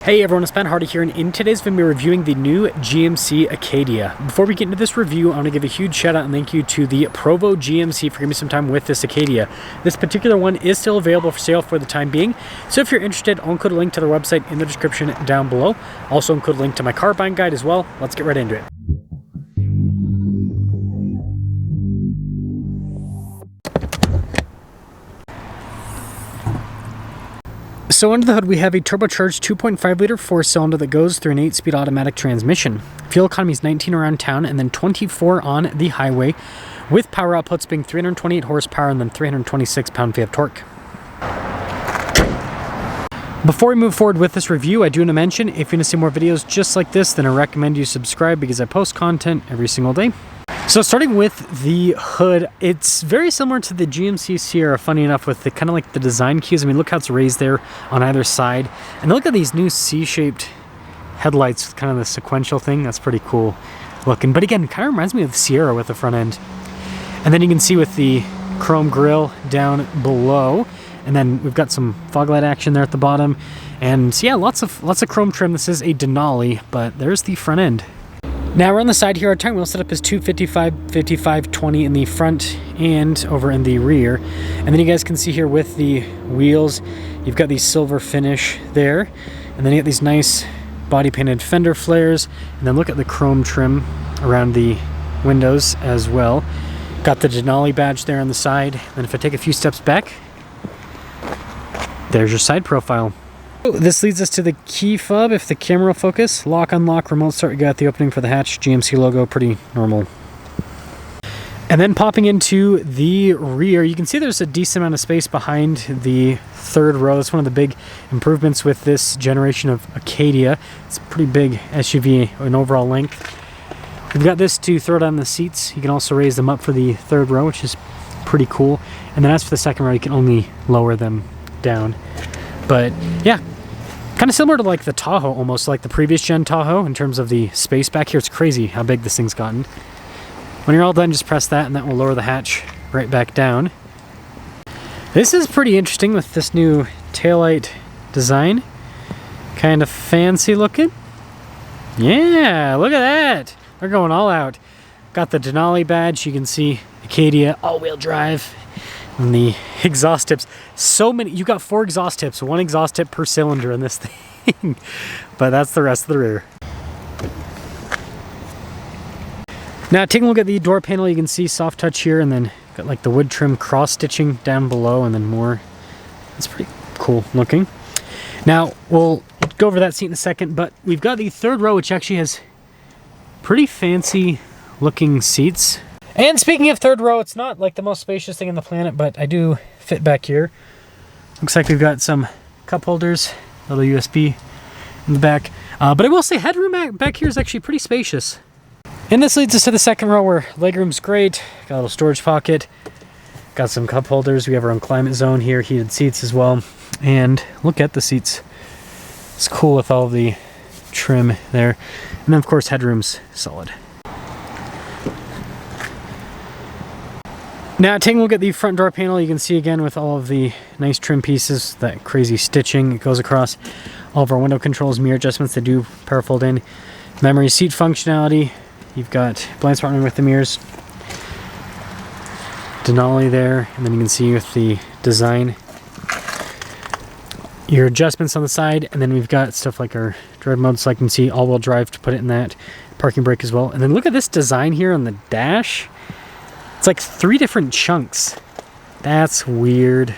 Hey everyone, it's Ben Hardy here, and in today's video we're reviewing the new GMC Acadia. Before we get into this review, I want to give a huge shout out and thank you to the Provo GMC for giving me some time with this Acadia. This particular one is still available for sale for the time being, so if you're interested, I'll include a link to the website in the description down below. Also include a link to my car buying guide as well. Let's get right into it. So under the hood we have a turbocharged 2.5 liter 4-cylinder that goes through an 8-speed automatic transmission. Fuel economy is 19 around town and then 24 on the highway, with power outputs being 328 horsepower and then 326 pound-feet of torque. Before we move forward with this review, I do want to mention, if you want to see more videos just like this, then I recommend you subscribe because I post content every single day. So starting with the hood, it's very similar to the GMC Sierra, funny enough, with the kind of like the design cues. I mean, look how it's raised there on either side. And look at these new C-shaped headlights with kind of the sequential thing. That's pretty cool looking. But again, kind of reminds me of the Sierra with the front end. And then you can see with the chrome grille down below. And then we've got some fog light action there at the bottom. And yeah, lots of chrome trim. This is a Denali, but there's the front end. Now we're on the side here. Our tire wheel setup is 255, 55, 20 in the front and over in the rear. And then you guys can see here with the wheels, you've got the silver finish there. And then you got these nice body painted fender flares. And then look at the chrome trim around the windows as well. Got the Denali badge there on the side. And if I take a few steps back, there's your side profile. This leads us to the key fob. If the camera will focus, lock, unlock, remote start, you got the opening for the hatch, GMC logo, pretty normal. And then popping into the rear, you can see there's a decent amount of space behind the third row. That's one of the big improvements with this generation of Acadia. It's a pretty big SUV in overall length. We've got this to throw down the seats. You can also raise them up for the third row, which is pretty cool. And then as for the second row, you can only lower them down. But yeah, kind of similar to like the Tahoe, almost like the previous gen Tahoe in terms of the space back here. It's crazy how big this thing's gotten. When you're all done, just press that and that will lower the hatch right back down. This is pretty interesting with this new taillight design. Kind of fancy looking. Yeah, look at that. They're going all out. Got the Denali badge. You can see Acadia all-wheel drive. And the exhaust tips, so many. You got 4 exhaust tips, 1 exhaust tip per cylinder in this thing. But that's the rest of the rear. Now taking a look at the door panel, you can see soft touch here, and then got like the wood trim cross stitching down below, and then more. It's pretty cool looking. Now we'll go over that seat in a second, but we've got the third row, which actually has pretty fancy looking seats. And speaking of third row, it's not like the most spacious thing on the planet, but I do fit back here. Looks like we've got some cup holders, a little USB in the back. But I will say headroom back here is actually pretty spacious. And this leads us to the second row where legroom's great. Got a little storage pocket. Got some cup holders. We have our own climate zone here, heated seats as well. And look at the seats. It's cool with all the trim there. And then of course headroom's solid. Now taking a look at the front door panel, you can see again with all of the nice trim pieces, that crazy stitching. It goes across all of our window controls, mirror adjustments that do power fold in. Memory seat functionality. You've got blind spot with the mirrors. Denali there, and then you can see with the design. Your adjustments on the side, and then we've got stuff like our drive mode, so I can see all-wheel drive to put it in that. Parking brake as well. And then look at this design here on the dash. It's like 3 different chunks. That's weird.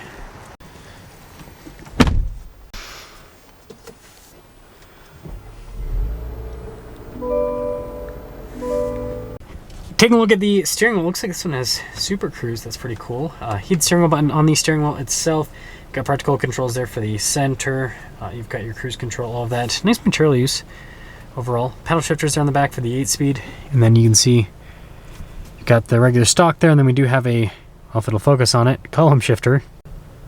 Taking a look at the steering wheel, looks like this one has Super Cruise. That's pretty cool. Heated steering wheel button on the steering wheel itself. Got practical controls there for the center. You've got your cruise control, all of that. Nice material use overall. Paddle shifters there on the back for the 8-speed. And then you can see got the regular stock there, and then we do have a, well, if it'll focus on it, column shifter.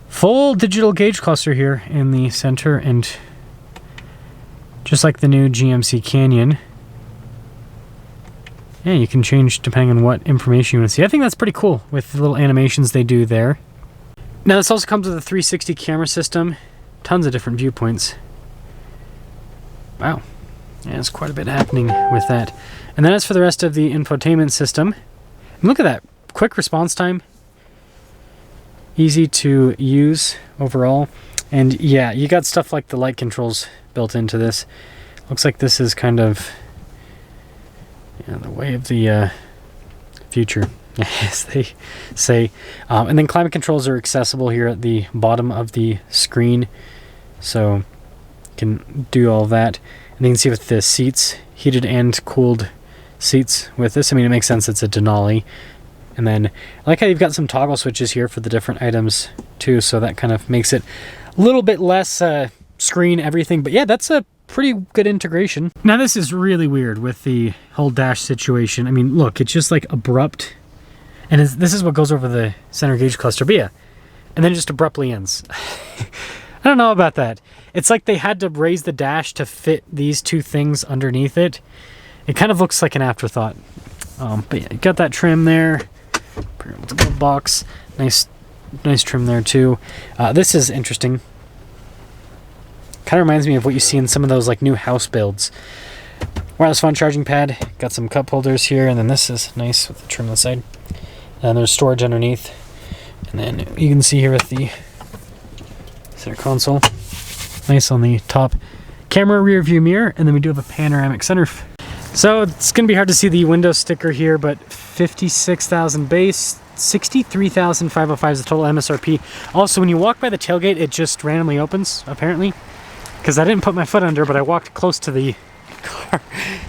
Full digital gauge cluster here in the center, and just like the new GMC Canyon, yeah, you can change depending on what information you want to see. I think that's pretty cool with the little animations they do there. Now this also comes with a 360 camera system, tons of different viewpoints. Wow. Yeah, there's quite a bit happening with that. And then as for the rest of the infotainment system, look at that. Quick response time. Easy to use overall. And yeah, you got stuff like the light controls built into this. Looks like this is kind of the way of the future, as they say. And then climate controls are accessible here at the bottom of the screen. So you can do all that. And you can see with the seats, heated and cooled seats with this. I mean, it makes sense, it's a Denali. And then I like how you've got some toggle switches here for the different items too, so that kind of makes it a little bit less screen everything. But yeah, that's a pretty good integration. Now this is really weird with the whole dash situation. I mean, look, it's just like abrupt, and this is what goes over the center gauge cluster. But yeah, and then it just abruptly ends. I don't know about that. It's like they had to raise the dash to fit these two things underneath it. It kind of looks like an afterthought. But yeah, you got that trim there. Glove box. Nice trim there too. This is interesting. Kind of reminds me of what you see in some of those like new house builds. Wireless phone charging pad. Got some cup holders here, and then this is nice with the trim on the side. And there's storage underneath. And then you can see here with the center console. Nice on the top. Camera rear view mirror, and then we do have a panoramic sunroof. So it's going to be hard to see the window sticker here, but 56,000 base, 63,505 is the total MSRP. Also, when you walk by the tailgate, it just randomly opens, apparently. Because I didn't put my foot under, but I walked close to the car.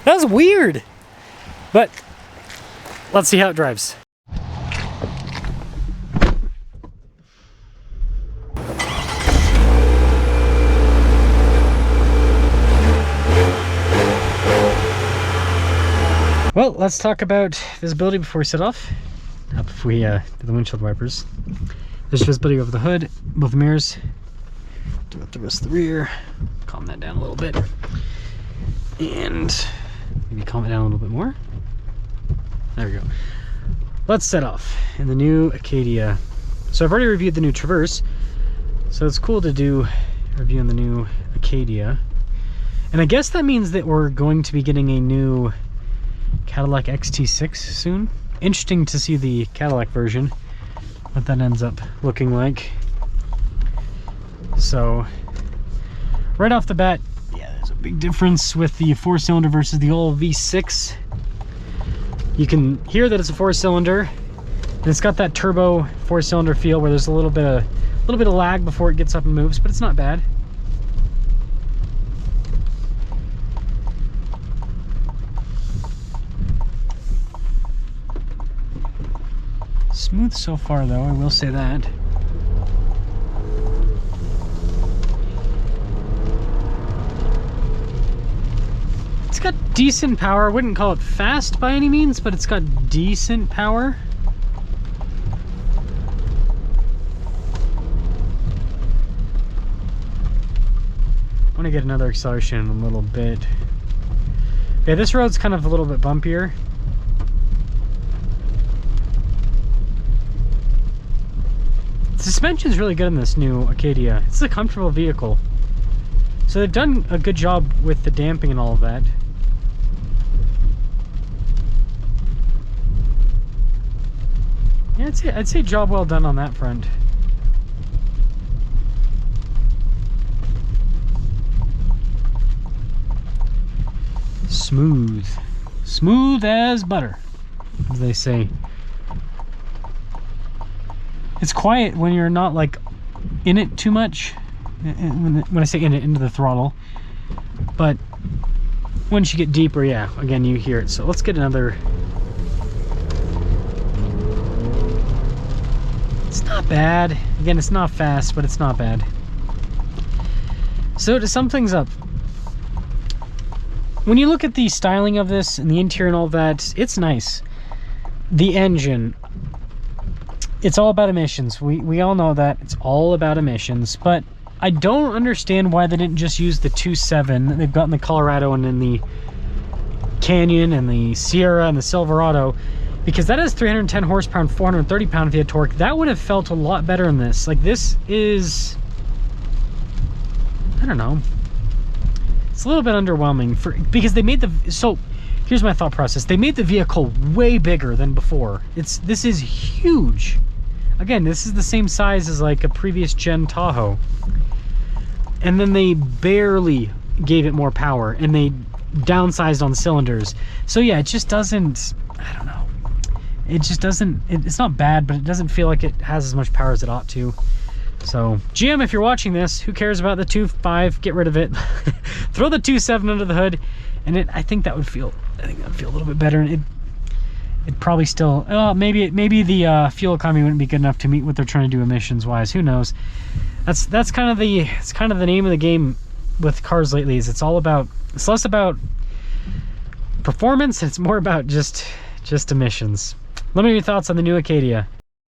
That was weird. But let's see how it drives. Well, let's talk about visibility before we set off. If we do the windshield wipers. There's visibility over the hood, both the mirrors. Do up the rest of the rear. Calm that down a little bit. And maybe calm it down a little bit more. There we go. Let's set off in the new Acadia. So I've already reviewed the new Traverse. So it's cool to do a review on the new Acadia. And I guess that means that we're going to be getting a new Cadillac XT6 soon. Interesting to see the Cadillac version, what that ends up looking like. So right off the bat, yeah, there's a big difference with the 4-cylinder versus the old V6. You can hear that it's a 4-cylinder, and it's got that turbo 4-cylinder feel where there's a little bit of lag before it gets up and moves, but it's not bad. Smooth so far though, I will say that. It's got decent power. I wouldn't call it fast by any means, but it's got decent power. I want to get another acceleration in a little bit. Yeah, this road's kind of a little bit bumpier. Suspension's really good in this new Acadia. It's a comfortable vehicle. So they've done a good job with the damping and all of that. Yeah, I'd say job well done on that front. Smooth. Smooth as butter, as they say. It's quiet when you're not like in it too much. When I say in it, into the throttle. But once you get deeper, yeah, again, you hear it. So let's get another. It's not bad. Again, it's not fast, but it's not bad. So to sum things up, when you look at the styling of this and the interior and all that, it's nice. The engine, it's all about emissions. We all know that. It's all about emissions. But I don't understand why they didn't just use the 2.7 that they've got in the Colorado and in the Canyon and the Sierra and the Silverado, because that has 310 horsepower and 430 pound-feet of torque. That would have felt a lot better in this. Like, this is, I don't know, It's a little bit underwhelming because they made so here's my thought process. They made the vehicle way bigger than before. This is huge. Again, this is the same size as like a previous gen Tahoe. And then they barely gave it more power, and they downsized on cylinders. So yeah, it just doesn't, I don't know. It just doesn't, it's not bad, but it doesn't feel like it has as much power as it ought to. So GM, if you're watching this, who cares about the 2.5? Get rid of it. Throw the 2.7 under the hood, and I think that would feel a little bit better. And it probably still, maybe the fuel economy wouldn't be good enough to meet what they're trying to do emissions wise. Who knows? That's kind of the name of the game with cars lately. Is it's less about performance, it's more about just emissions. Let me know your thoughts on the new Acadia.